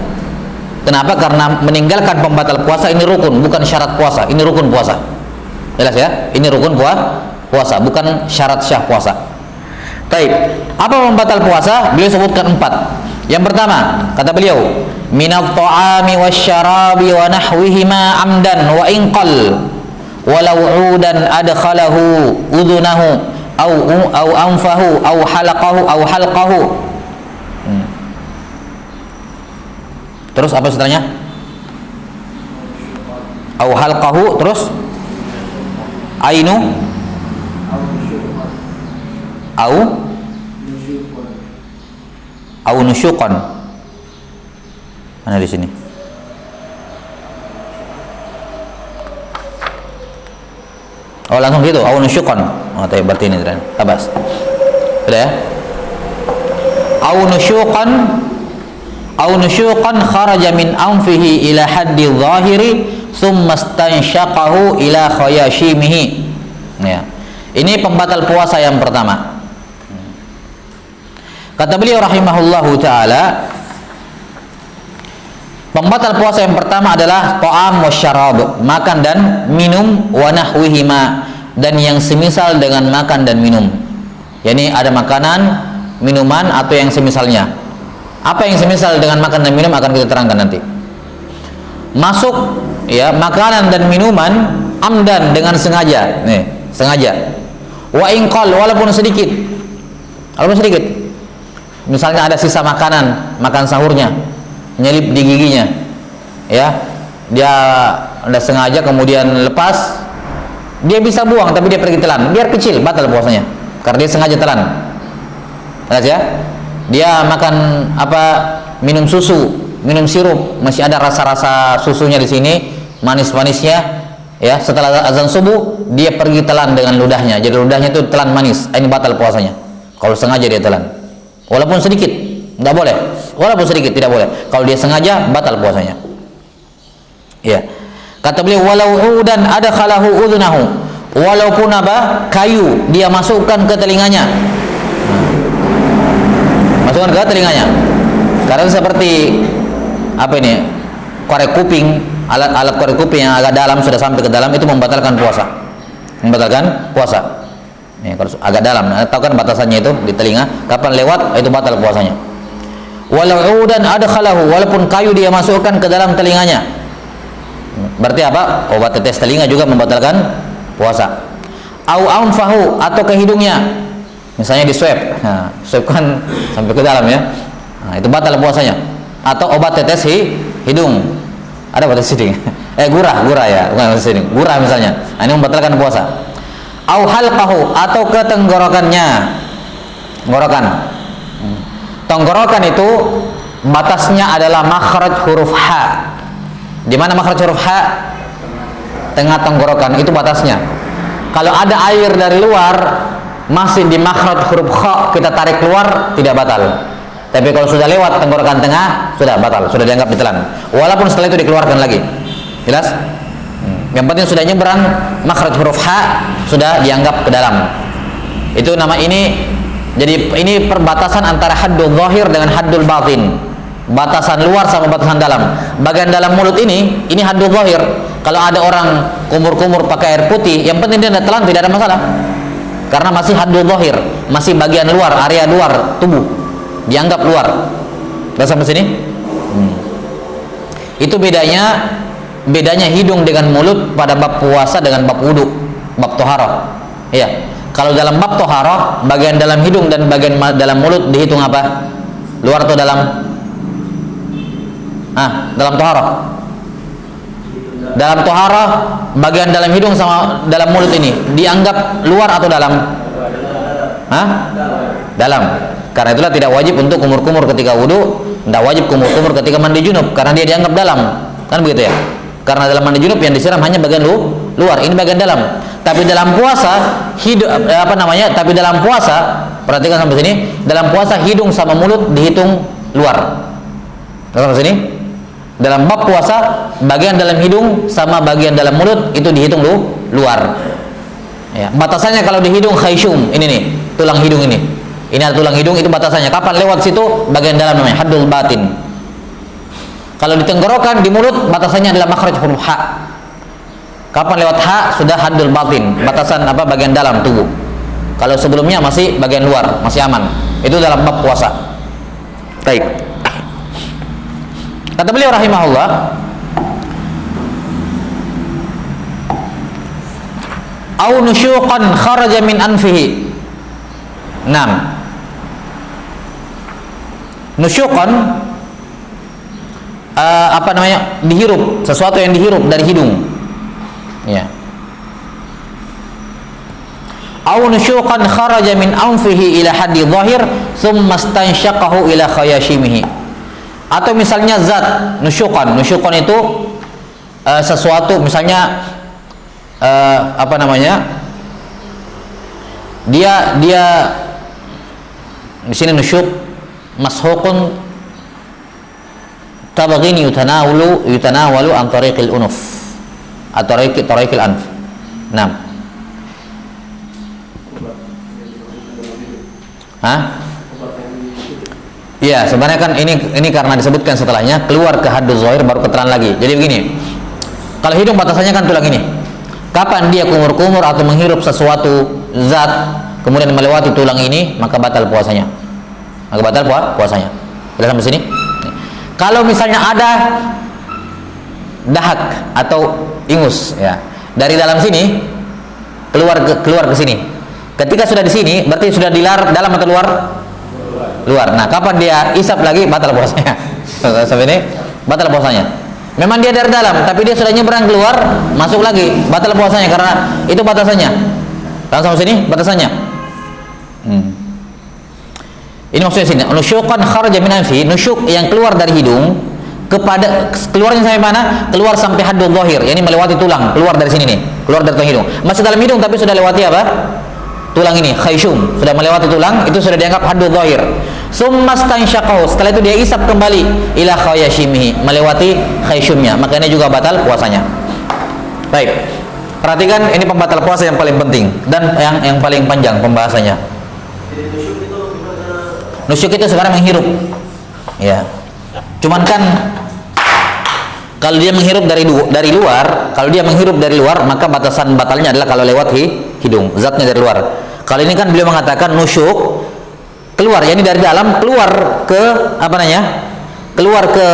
Kenapa? Karena meninggalkan pembatal puasa ini rukun, bukan syarat puasa. Ini rukun puasa. Jelas ya? Ini rukun puasa, bukan syarat syah puasa. Taib. Apa pembatal puasa? Beliau sebutkan 4. Yang pertama, kata beliau, minat ta'ami wasyarabi wa nahwihima amdan wa inqal walau 'udan adkhalahu udhunahu au anfahu au halaqahu. Terus apa setelahnya? Au halqahu, terus ainu au nusyuqan. Mana di sini? Oh, langsung gitu, au nusyuqan. Oh, tapi berarti ini tren. Abas. Sudah ya? Au nusyuqan kharaja min anfihi ila haddi dhahiri thumma istanshaqahu ila khayashimihi. Ya. Ini pembatal puasa yang pertama. Kata beliau rahimahullahu ta'ala, pembatal puasa yang pertama adalah ta'am wa syarab, makan dan minum, wa nahwihima, dan yang semisal dengan makan dan minum. Yani ada makanan, minuman atau yang semisalnya. Apa yang semisal dengan makan dan minum akan kita terangkan nanti. Masuk ya makanan dan minuman amdan dengan sengaja. Nih, sengaja. Wa in qal walaupun sedikit. Walaupun sedikit. Misalnya ada sisa makanan, makan sahurnya, nyelip di giginya. Ya. Dia ada sengaja kemudian lepas, dia bisa buang tapi dia pergi telan, biar kecil batal puasanya karena dia sengaja telan. Jelas ya? Dia makan apa, minum susu, minum sirup, masih ada rasa-rasa susunya di sini, manis-manisnya, ya. Setelah azan subuh dia pergi telan dengan ludahnya, jadi ludahnya itu telan manis, ini batal puasanya kalau sengaja dia telan, walaupun sedikit, tidak boleh, walaupun sedikit tidak boleh. Kalau dia sengaja batal puasanya. Ya, kata beliau walau udan adkhalahu udhunahu, walaupun apa, kayu dia masukkan ke telinganya, masukkan ke telinganya, karena seperti apa ini, korek kuping, alat korek kuping yang agak dalam sudah sampai ke dalam itu membatalkan puasa, membatalkan puasa. Ya, kalau agak dalam, tahu kan batasannya itu di telinga, kapan lewat itu batal puasanya. Walau udan adkhalahu, walaupun kayu dia masukkan ke dalam telinganya. Berarti apa? Obat tetes telinga juga membatalkan puasa. Au anfahu, atau ke hidungnya, misalnya di swab, nah, swab kan sampai ke dalam ya, nah, itu batal puasanya. Atau obat tetes hidung, ada obat tetes hidung, gurah ya, bukan tetes hidung, gurah misalnya, nah, ini membatalkan puasa. Au halqahu, atau ke tenggorokannya, tenggorokan. Tenggorokan itu batasnya adalah makhraj huruf H. Di mana makhraj huruf H? Tengah tenggorokan, itu batasnya. Kalau ada air dari luar masih di makhraj huruf Kha, kita tarik keluar tidak batal. Tapi kalau sudah lewat tenggorokan tengah sudah batal, sudah dianggap ditelan. Walaupun setelah itu dikeluarkan lagi. Jelas? Yang penting sudah nyebrang makhraj huruf H, sudah dianggap ke dalam. Itu nama ini. Jadi ini perbatasan antara haddul zahir dengan haddul batin. Batasan luar sama batasan dalam. Bagian dalam mulut ini haddul zahir. Kalau ada orang kumur-kumur pakai air putih, yang penting dia telan tidak ada masalah. Karena masih haddul zahir, masih bagian luar, area luar tubuh. Dianggap luar. Sudah sampai sini? Itu bedanya hidung dengan mulut pada bab puasa dengan bab wudu, bab toharah. Iya. Kalau dalam bab toharah, bagian dalam hidung dan bagian dalam mulut dihitung apa? Luar atau dalam? Dalam toharah. Dalam toharah, bagian dalam hidung sama dalam mulut ini dianggap luar atau dalam? Dalam. Karena itulah tidak wajib untuk kumur-kumur ketika wudu, tidak wajib kumur-kumur ketika mandi junub, karena dia dianggap dalam, kan begitu ya? Karena dalam mandi junub yang disiram hanya bagian luar, ini bagian dalam. Tapi dalam puasa Tapi dalam puasa, perhatikan sampai sini, dalam puasa hidung sama mulut dihitung luar. Sampai sini. Dalam bab puasa, bagian dalam hidung sama bagian dalam mulut itu dihitung luar. Ya, batasannya kalau di hidung khayshum, ini nih, tulang hidung ini. Ini ada tulang hidung, itu batasannya. Kapan lewat situ bagian dalam namanya haddul batin. Kalau di tenggorokan, di mulut batasannya adalah makhraj huruf H. Kapan lewat H sudah haddul batin, batasan bagian dalam tubuh. Kalau sebelumnya masih bagian luar, masih aman. Itu dalam bab puasa. Baik. Kata beliau rahimahullah, au nusyuqan kharaja min anfihi. 6. Nusyuqan dihirup, sesuatu yang dihirup dari hidung. Ya. Au nusyuqan kharaja min anfihi ila haddi dhahir thumma istanshaqahu ila khayashimihi. Atau misalnya zat nusyuqan itu sesuatu, misalnya dia di sini nusyuq mashuqun tabaghin yutanawalu an tariqil unuf atau tariqil anf. 6. Iya, sebenarnya kan ini karena disebutkan setelahnya keluar ke haddul zahir baru keterangan lagi. Jadi begini, kalau hidung batasannya kan tulang ini. Kapan dia kumur-kumur atau menghirup sesuatu zat kemudian melewati tulang ini, maka batal puasanya. Maka batal puasanya. Sudah sampai sini? Kalau misalnya ada dahak atau ingus ya, dari dalam sini keluar ke sini. Ketika sudah di sini, berarti sudah dilar dalam atau luar? Luar. Nah, kapan dia isap lagi, batal puasanya. Sampai ini batal puasanya. Memang dia dari dalam, tapi dia sudah nyebrang keluar, masuk lagi, batal puasanya karena itu batasannya. Langsung sini batasannya. Ini maksudnya sini. Nusyuqan kharaja min anfi, nusyuk yang keluar dari hidung kepada keluarnya sampai mana? Keluar sampai haddul zahir, yakni melewati tulang, keluar dari sini nih, keluar dari tulang hidung. Masih dalam hidung tapi sudah lewati apa? Tulang ini, khayshum, sudah melewati tulang, itu sudah dianggap haddul zahir. Summa stansyaqahu, setelah itu dia isap kembali ila khayashimihi, melewati khayshumnya, maka ini juga batal puasanya. Baik. Perhatikan, ini pembatal puasa yang paling penting dan yang paling panjang pembahasannya. Jadi nusyuk itu gimana? Nusyuk itu sekarang menghirup. Ya. Cuman kan kalau dia menghirup dari luar, kalau dia menghirup dari luar, maka batasan batalnya adalah kalau lewat hidung, zatnya dari luar. Kalau ini kan beliau mengatakan nusyuk keluar, yakni dari dalam keluar ke keluar ke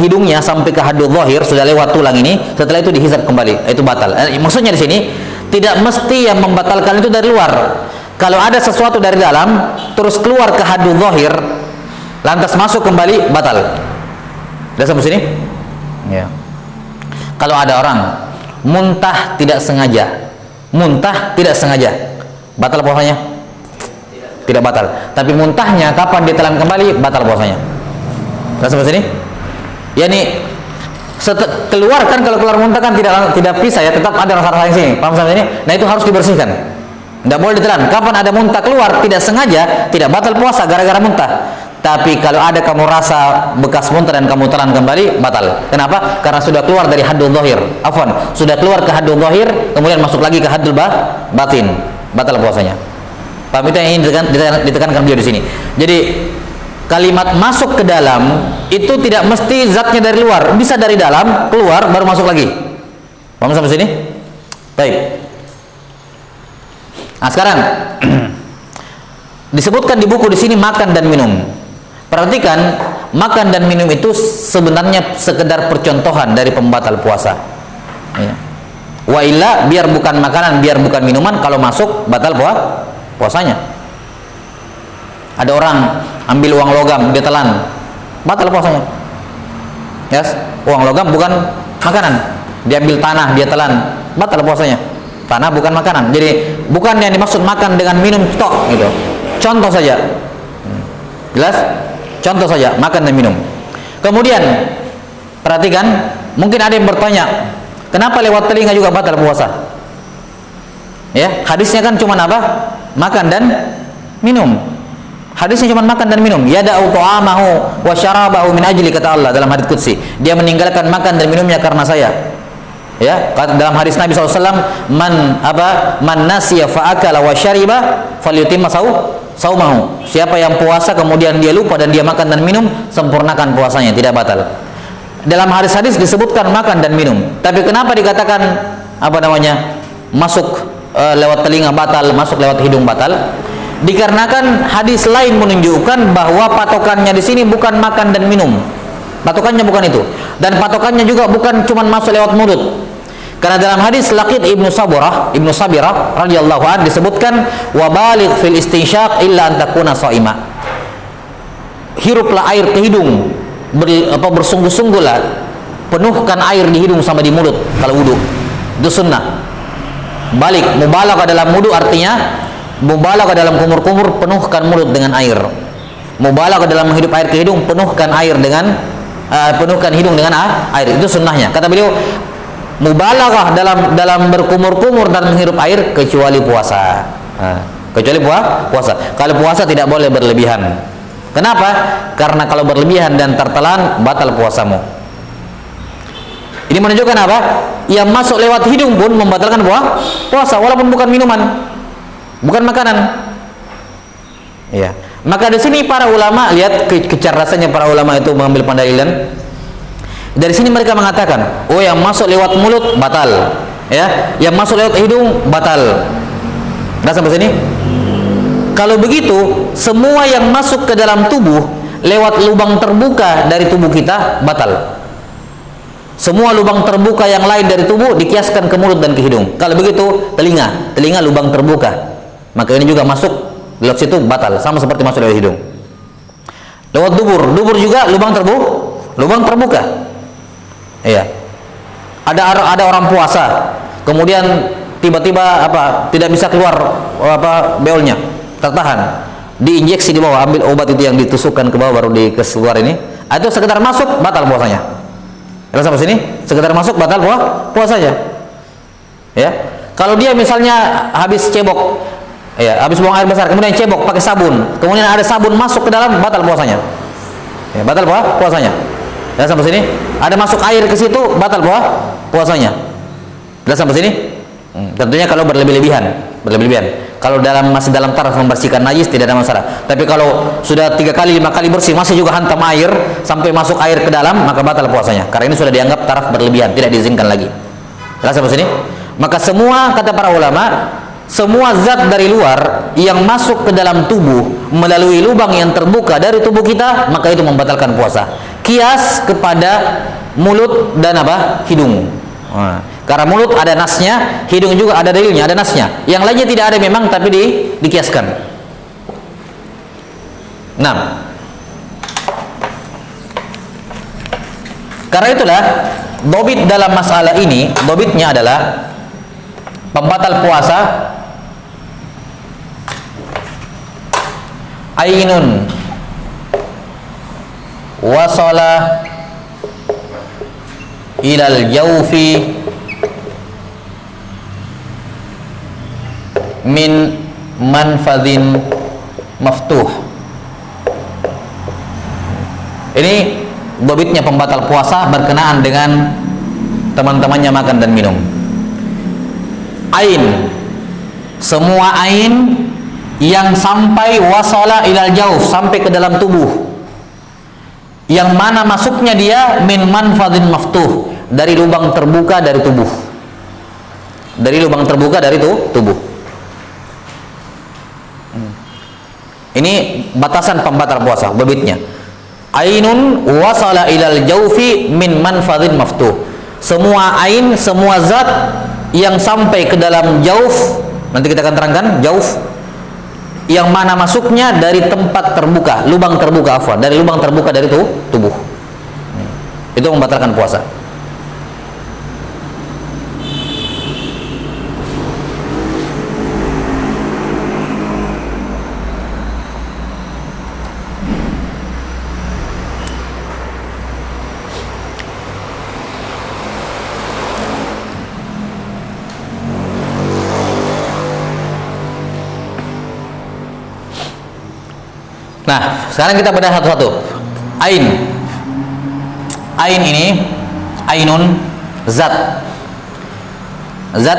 hidungnya sampai ke haddul zahir, sudah lewat tulang ini, setelah itu dihisap kembali, itu batal. Maksudnya di sini tidak mesti yang membatalkan itu dari luar. Kalau ada sesuatu dari dalam terus keluar ke haddul zahir, lantas masuk kembali, batal. Sudah sampai sini? Ya. Kalau ada orang muntah tidak sengaja, batal puasanya? Tidak batal. Tapi muntahnya kapan dia telan kembali, batal puasanya. Sudah sampai sini? Yani keluar kan, kalau keluar muntah kan tidak pisah ya, tetap ada rasa-rasa yang sini. Paham sampai ini? Nah, itu harus dibersihkan. Tidak boleh ditelan. Kapan ada muntah keluar tidak sengaja, tidak batal puasa gara-gara muntah. Tapi kalau ada kamu rasa bekas muntah dan kamu telan kembali, batal. Kenapa? Karena sudah keluar dari haddul zahir. Afwan, sudah keluar ke haddul zahir, kemudian masuk lagi ke haddul batin, batal puasanya. Paham itu yang ingin ditekankan beliau di sini. Jadi kalimat masuk ke dalam itu tidak mesti zatnya dari luar, bisa dari dalam keluar baru masuk lagi. Paham sampai sini? Baik. Nah, sekarang disebutkan di buku di sini makan dan minum. Perhatikan, makan dan minum itu sebenarnya sekedar percontohan dari pembatal puasa. Ya. Wa illa, biar bukan makanan, biar bukan minuman, kalau masuk batal puasanya. Ada orang ambil uang logam, dia telan, batal puasanya. Yes, uang logam bukan makanan. Dia ambil tanah, dia telan, batal puasanya. Tanah bukan makanan. Jadi bukan yang dimaksud makan dengan minum tok gitu. Contoh saja. Jelas? Contoh saja, makan dan minum. Kemudian perhatikan, mungkin ada yang bertanya, kenapa lewat telinga juga batal puasa? Ya, hadisnya kan cuma apa? Makan dan minum. Hadisnya cuma makan dan minum. Yada'u ta'amahu wa syarabahu min ajli, kata Allah dalam hadits qudsi. Dia meninggalkan makan dan minumnya karena saya. Ya, dalam hadis Nabi SAW, man nasiya fa akala wa syariba falyutimma saumahu. Siapa yang puasa kemudian dia lupa dan dia makan dan minum, sempurnakan puasanya, tidak batal. Dalam hadis-hadis disebutkan makan dan minum. Tapi kenapa dikatakan masuk lewat telinga batal, masuk lewat hidung batal? Dikarenakan hadis lain menunjukkan bahwa patokannya di sini bukan makan dan minum. Patokannya bukan itu. Dan patokannya juga bukan cuma masuk lewat mulut. Karena dalam hadis Laqit Ibnu Sabirah radhiyallahu anhu disebutkan, wa baligh fil istinsyaq illa an takuna shaima. Hiruplah air ke hidung, bersungguh-sungguhlah, penuhkan air di hidung sama di mulut kalau wudu. Itu sunnah. Balik, mubalagha dalam wudu artinya mubalagha dalam kumur-kumur, penuhkan mulut dengan air. Mubalagha dalam menghirup air ke hidung, penuhkan hidung dengan air. Itu sunnahnya. Kata beliau, mubalaghah dalam berkumur-kumur dan menghirup air kecuali puasa. Kecuali puasa. Kalau puasa tidak boleh berlebihan. Kenapa? Karena kalau berlebihan dan tertelan, batal puasamu. Ini menunjukkan apa? Yang masuk lewat hidung pun membatalkan puasa, walaupun bukan minuman, bukan makanan. Ya. Maka di sini para ulama, lihat kecerdasannya para ulama itu mengambil pendalilan. Dari sini mereka mengatakan, oh yang masuk lewat mulut batal, ya, yang masuk lewat hidung batal. Dah sampai sini? Kalau begitu, semua yang masuk ke dalam tubuh lewat lubang terbuka dari tubuh kita batal. Semua lubang terbuka yang lain dari tubuh dikiaskan ke mulut dan ke hidung. Kalau begitu, telinga lubang terbuka, maka ini juga masuk lewat situ batal, sama seperti masuk lewat hidung. Lewat dubur juga lubang terbuka. Iya. Ada orang puasa, kemudian tiba-tiba tidak bisa keluar beolnya, tertahan, diinjeksi di bawah, ambil obat itu yang ditusukkan ke bawah baru keluar ini, atau sekedar masuk batal puasanya. Kalau sampai sini sekedar masuk batal puasanya. Ya, kalau dia misalnya habis cebok, ya, habis buang air besar, kemudian cebok pakai sabun, kemudian ada sabun masuk ke dalam, batal puasanya. Ya, batal puasanya. Ya, sampai sini ada masuk air ke situ, batal puasanya. Sudah sampai sini? Tentunya kalau berlebihan. Kalau masih dalam taraf membersihkan najis tidak ada masalah. Tapi kalau sudah 3 kali 5 kali bersih masih juga hantam air sampai masuk air ke dalam, maka batal puasanya. Karena ini sudah dianggap taraf berlebihan, tidak diizinkan lagi. Jelas sampai sini? Maka semua, kata para ulama, semua zat dari luar yang masuk ke dalam tubuh melalui lubang yang terbuka dari tubuh kita, maka itu membatalkan puasa. Kias kepada mulut dan hidung. Karena mulut ada nasnya, hidung juga ada dalilnya, ada nasnya. Yang lainnya tidak ada memang, tapi dikiaskan. 6. Karena itulah dobit dalam masalah ini, dobitnya adalah pembatal puasa ainun wasala ilal jaufi min manfadhin maftuh. Ini dobitnya pembatal puasa berkenaan dengan teman-temannya makan dan minum. Ain, semua ain yang sampai wasala ilal jauf, sampai ke dalam tubuh, yang mana masuknya dia min manfadhin maftuh, dari lubang terbuka dari tubuh, tubuh. Ini batasan pembatal puasa, bebitnya. Ainun wasala ilal jaufi min manfadhin maftuh. Semua ain, semua zat yang sampai ke dalam jauf, nanti kita akan terangkan jauf, yang mana masuknya dari tempat terbuka, lubang terbuka, dari lubang terbuka dari tubuh. Itu membatalkan puasa. Nah, sekarang kita bedah satu-satu. Ain ini, ainun, zat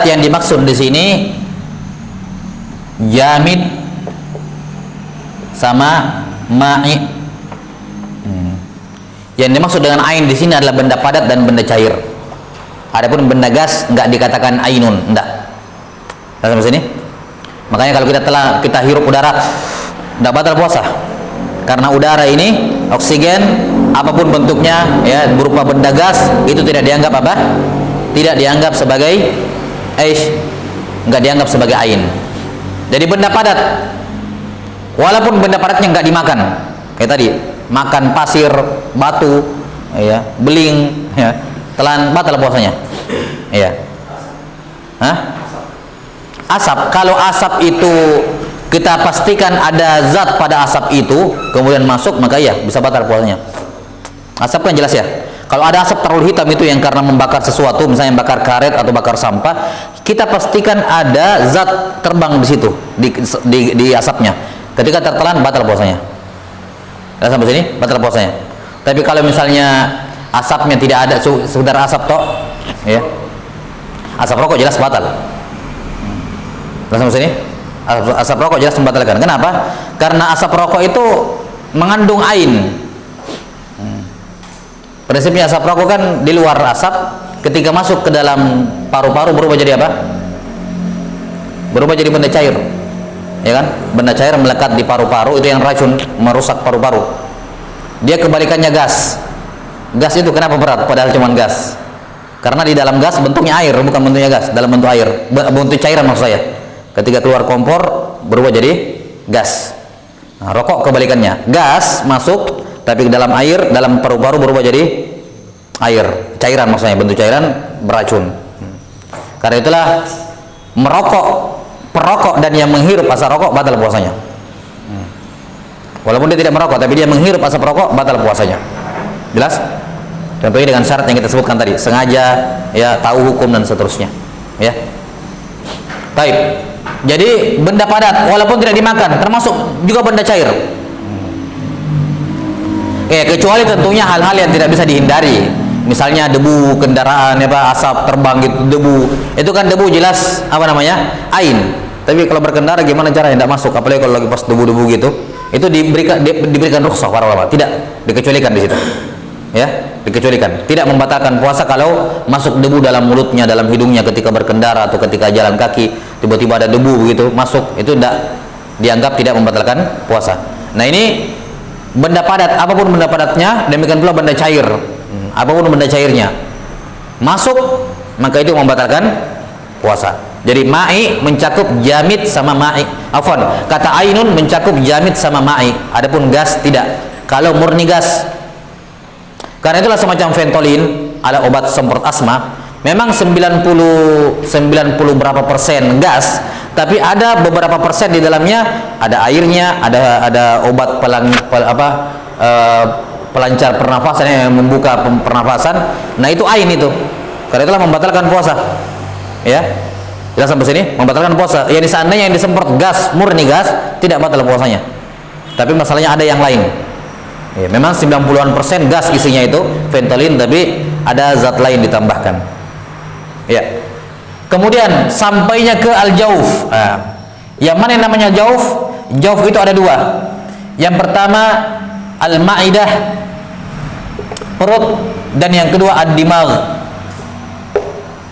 yang dimaksud di sini jamid sama ma'i. Yang dimaksud dengan ain di sini adalah benda padat dan benda cair. Adapun benda gas enggak dikatakan ainun, enggak. Sampai sini. Makanya kalau kita hirup udara, enggak batal puasa. Karena udara ini, oksigen, apapun bentuknya, ya, berupa benda gas, itu tidak dianggap tidak dianggap sebagai enggak dianggap sebagai ain. Jadi benda padat, walaupun benda padatnya enggak dimakan, kayak tadi makan pasir, batu, ya, beling, ya, telan, batal puasanya. Ya. Asap, kalau asap itu kita pastikan ada zat pada asap itu kemudian masuk, maka ya bisa batal puasanya. Asap kan jelas ya. Kalau ada asap terlalu hitam itu yang karena membakar sesuatu, misalnya bakar karet atau bakar sampah, kita pastikan ada zat terbang di situ, di asapnya. Ketika tertelan, batal puasanya. Sudah sampai sini, batal puasanya. Tapi kalau misalnya asapnya tidak ada, sekedar asap tok, ya, asap rokok jelas batal. Sudah sampai sini? Asap rokok jelas membatalkan. Kenapa? Karena asap rokok itu mengandung ain. Prinsipnya asap rokok kan di luar asap, ketika masuk ke dalam paru-paru berubah jadi apa? Berubah jadi benda cair, ya kan? Benda cair melekat di paru-paru, itu yang racun, merusak paru-paru. Dia kebalikannya gas. Gas itu kenapa berat padahal cuma gas? Karena di dalam gas bentuknya air, bukan bentuknya gas, dalam bentuk air, bentuk cairan maksud saya. Ketika keluar kompor berubah jadi gas. Nah, rokok kebalikannya, gas masuk tapi ke dalam air, dalam paru-paru berubah jadi air, cairan maksudnya, bentuk cairan beracun. Karena itulah merokok, perokok dan yang menghirup asap rokok batal puasanya. Walaupun dia tidak merokok tapi dia menghirup asap rokok, batal puasanya. Jelas? Contohnya dengan syarat yang kita sebutkan tadi, sengaja, ya, tahu hukum dan seterusnya, ya. Baik. Jadi benda padat walaupun tidak dimakan termasuk juga benda cair. Kecuali tentunya hal-hal yang tidak bisa dihindari. Misalnya debu kendaraan, apa, asap terbang gitu, debu. Itu kan debu jelas apa namanya? Ain. Tapi kalau berkendara gimana caranya tidak masuk, apalagi kalau lagi pas debu-debu gitu. Itu diberikan rukhsah para ulama, tidak dikecualikan di situ. Ya, dikecualikan. Tidak membatalkan puasa kalau masuk debu dalam mulutnya, dalam hidungnya ketika berkendara atau ketika jalan kaki, tiba-tiba ada debu begitu masuk, itu tidak dianggap tidak membatalkan puasa. Nah, ini benda padat, apapun benda padatnya, demikian pula benda cair. Apapun benda cairnya masuk, maka itu membatalkan puasa. Jadi ma'i mencakup jamid sama ma'i. Afwan, kata ainun mencakup jamid sama ma'i. Adapun gas tidak. Kalau murni gas, karena itulah semacam Ventolin, ada obat semprot asma, memang 90 berapa persen gas, tapi ada beberapa persen di dalamnya ada airnya, ada obat pelancar pernafasan yang membuka pernafasan. Nah, itu ain itu. Karena itulah membatalkan puasa. Ya. Jelas sampai sini? Membatalkan puasa. Yang seandainya yang disemprot gas, murni gas, tidak batal puasanya. Tapi masalahnya ada yang lain. Ya, memang 90-an% gas isinya itu Ventolin, tapi ada zat lain ditambahkan. Ya. Kemudian sampainya ke al-jauf. Yang mana yang namanya jauf? Jauf itu ada dua. Yang pertama al-ma'idah, perut, dan yang kedua ad-dimagh.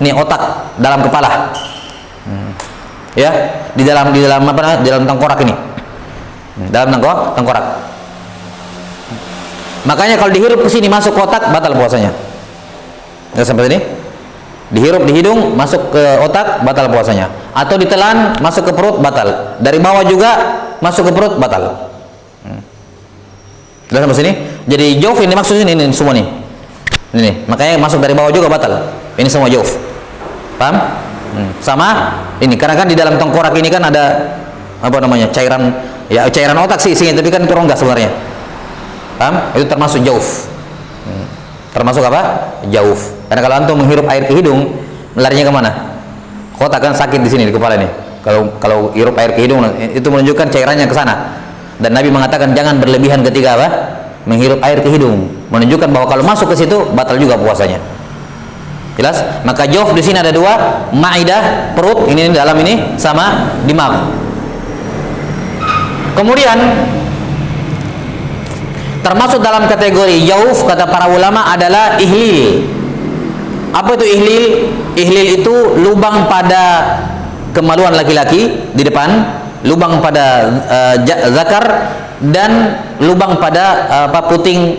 Ini otak dalam kepala. Ya, di dalam apa? Di dalam tengkorak ini. Dalam tengkorak. Makanya kalau dihirup ke sini masuk ke otak, batal puasanya. Ya, sampai sini. Dihirup di hidung masuk ke otak, batal puasanya. Atau ditelan masuk ke perut, batal. Dari bawah juga masuk ke perut, batal. Sudah sampai sini. Jadi jauf ini maksudnya ini semua nih. Ini, makanya masuk dari bawah juga batal. Ini semua jauf. Paham? Sama ini, karena kan di dalam tengkorak ini kan ada apa namanya? Cairan, ya cairan otak sih isinya, tapi kan itu rongga sebenarnya. Paham? Itu termasuk jauf. Termasuk apa? Jauf. Karena kalau antum menghirup air ke hidung, melarinya kemana? Otak kan sakit di sini di kepala nih. Kalau hirup air ke hidung, itu menunjukkan cairannya ke sana. Dan Nabi mengatakan jangan berlebihan ketika apa? Menghirup air ke hidung, menunjukkan bahwa kalau masuk ke situ batal juga puasanya. Jelas? Maka jauf di sini ada dua, ma'idah, perut, ini dalam ini, sama dimagh. Kemudian termasuk dalam kategori jauf kata para ulama adalah ihlil. Apa itu ihlil? Ihlil itu lubang pada kemaluan laki-laki di depan, lubang pada zakar, dan lubang pada puting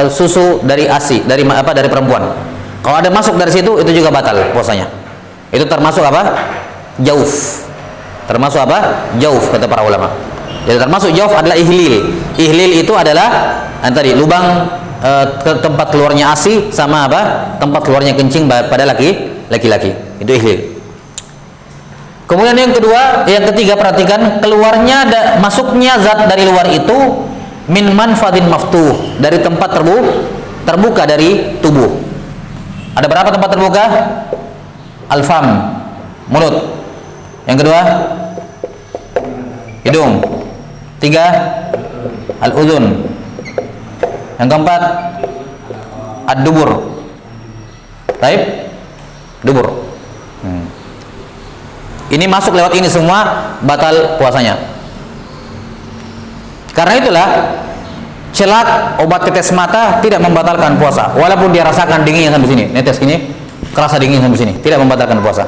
susu dari ASI, dari perempuan. Kalau ada masuk dari situ, itu juga batal puasanya. Itu termasuk apa? Jauf. Termasuk apa? Jauf kata para ulama. Jadi termasuk jauf adalah ihlil. Ihlil itu adalah tadi lubang tempat keluarnya ASI sama apa? Tempat keluarnya kencing pada laki-laki. Itu ihlil. Kemudian yang ketiga perhatikan, keluarnya masuknya zat dari luar itu min manfadin maftuh, dari tempat terbuka dari tubuh. Ada berapa tempat terbuka? Al-fam, mulut. Yang kedua, hidung. Tiga, al-udhun. Yang keempat, ad-dubur. Baik, dubur. Ini masuk lewat ini semua, batal puasanya. Karena itulah celak obat tetes mata tidak membatalkan puasa, walaupun dia rasakan dinginnya sampai sini, netes gini, kerasa dingin sampai sini, tidak membatalkan puasa.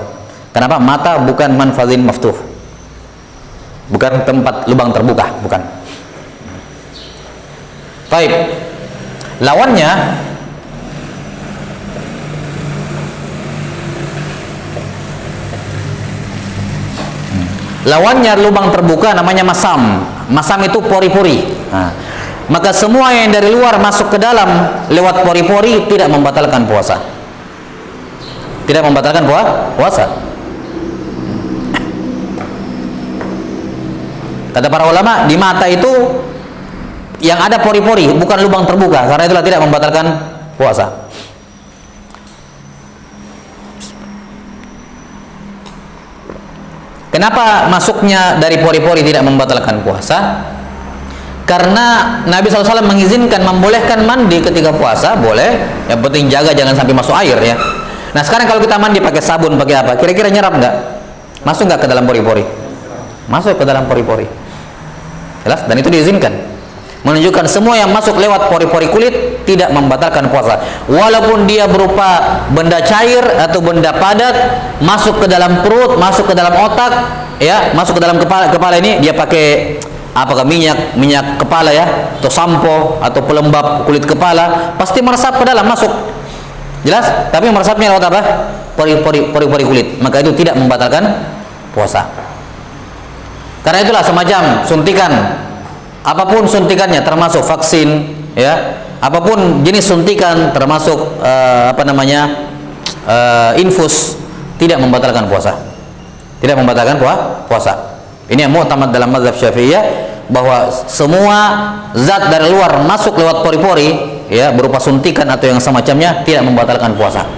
Kenapa? Mata bukan manfadhin maftuh, bukan tempat lubang terbuka, bukan. Baik, lawannya lubang terbuka namanya masam. Masam itu pori-pori. Nah, maka semua yang dari luar masuk ke dalam lewat pori-pori tidak membatalkan puasa. Tidak membatalkan puasa. Kata para ulama, di mata itu yang ada pori-pori, bukan lubang terbuka, karena itulah tidak membatalkan puasa. Kenapa masuknya dari pori-pori tidak membatalkan puasa? Karena Nabi SAW mengizinkan, membolehkan mandi ketika puasa, boleh. Yang penting jaga jangan sampai masuk air ya. Nah sekarang kalau kita mandi pakai sabun, pakai apa? Kira-kira nyerap nggak? Masuk nggak ke dalam pori-pori? Masuk ke dalam pori-pori. Jelas? Dan itu diizinkan. Menunjukkan semua yang masuk lewat pori-pori kulit tidak membatalkan puasa. Walaupun dia berupa benda cair atau benda padat, masuk ke dalam perut, masuk ke dalam otak, ya, masuk ke dalam kepala ini, dia pakai apakah minyak kepala ya, atau sampo atau pelembab kulit kepala, pasti meresap ke dalam, masuk. Jelas? Tapi meresapnya lewat apa? Pori-pori kulit. Maka itu tidak membatalkan puasa. Karena itulah semacam suntikan, apapun suntikannya, termasuk vaksin, ya, apapun jenis suntikan, termasuk infus, tidak membatalkan puasa. Tidak membatalkan puasa. Ini yang mu'tamad dalam mazhab Syafi'iyah, bahwa semua zat dari luar masuk lewat pori-pori, ya, berupa suntikan atau yang semacamnya, tidak membatalkan puasa.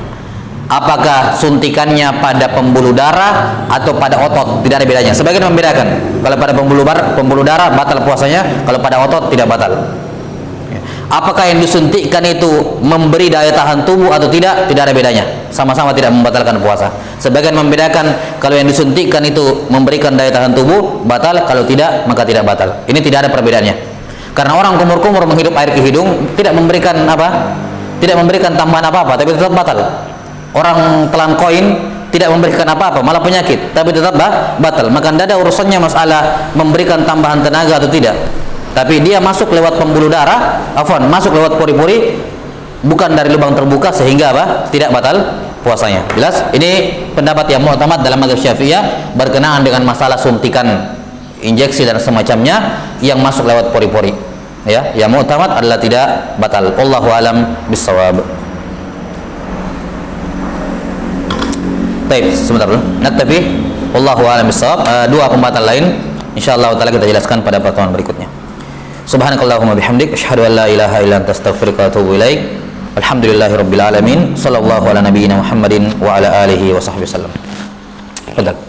Apakah suntikannya pada pembuluh darah atau pada otot, tidak ada bedanya. Sebagian membedakan. Kalau pada pembuluh darah batal puasanya, kalau pada otot tidak batal. Apakah yang disuntikkan itu memberi daya tahan tubuh atau tidak, tidak ada bedanya. Sama-sama tidak membatalkan puasa. Sebagian membedakan, kalau yang disuntikkan itu memberikan daya tahan tubuh, batal, kalau tidak, maka tidak batal. Ini tidak ada perbedaannya. Karena orang kumur-kumur menghirup air ke hidung, tidak memberikan apa? Tidak memberikan tambahan apa-apa, tapi tetap batal. Orang telan koin tidak memberikan apa-apa, malah penyakit, tapi tetap batal. Maka tidak ada urusannya masalah memberikan tambahan tenaga atau tidak. Tapi dia masuk lewat pembuluh darah, masuk lewat pori-pori, bukan dari lubang terbuka, sehingga apa? Tidak batal puasanya. Jelas? Ini pendapat yang mu'tamad dalam mazhab Syafi'iyah berkenaan dengan masalah suntikan, injeksi dan semacamnya yang masuk lewat pori-pori. Ya, yang mu'tamad adalah tidak batal. Wallahu alam bissawab. Baik, sebentar dulu. Naktafi. Wallahu a'lam bissawab. Dua pembatal lain insyaallah taala kita jelaskan pada pertemuan berikutnya. Subhanakallahumma bihamdik asyhadu an la ilaha illa anta astaghfiruka wa atubu ilaik. Alhamdulillahirabbil alamin. Sallallahu ala nabiyyina Muhammadin wa ala alihi wa sahbihi wasallam. Fadal.